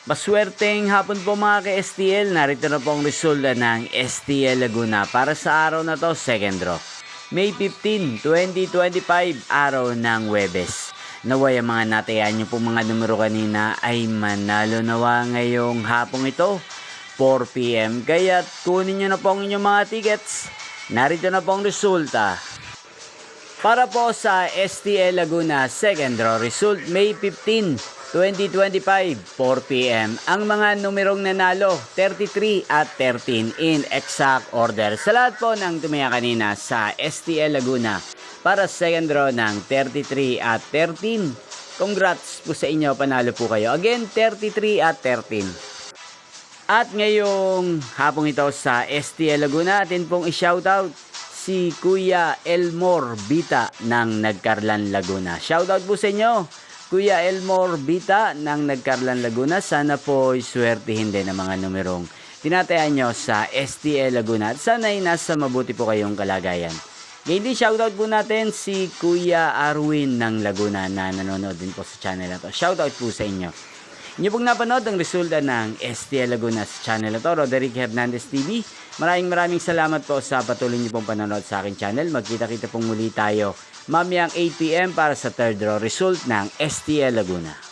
Maswerteng hapon po mga ka-STL, narito na po ang resulta ng STL Laguna para sa araw na to, second draw. May 15, 2025, araw ng Huwebes. Naway ang mga natayan nyo po mga numero kanina ay manalo nawa ngayong hapong ito, 4 PM. Kaya kunin nyo na po ang inyong mga tickets. Narito na po ang resulta. Para po sa STL Laguna second draw result, May 15, 2025, 4 PM. Ang mga numerong nanalo, 33 at 13 in exact order. Sa lahat po ng tumaya kanina sa STL Laguna para second draw ng 33 at 13. Congrats po sa inyo, panalo po kayo. Again, 33 at 13. At ngayong hapong ito sa STL Laguna, atin pong i-shoutout si Kuya Elmore Bita ng Nagkarlan Laguna. Shoutout po sa inyo, Kuya Elmore Bita ng Nagkarlan Laguna. Sana po swertihin din ang mga numerong tinatayan nyo sa STL Laguna. At sana ay nasa mabuti po kayong kalagayan. Ngayon din shoutout po natin si Kuya Arwin ng Laguna na nanonood din po sa channel na to. Shoutout po sa inyo. Inyo pong napanood ang resulta ng STL Laguna sa channel na to, Roderick Hernandez TV. Maraming salamat po sa patuloy niyo pong panonood sa aking channel. Magkita-kita pong muli tayo mamayang 8 PM para sa third draw result ng STL Laguna.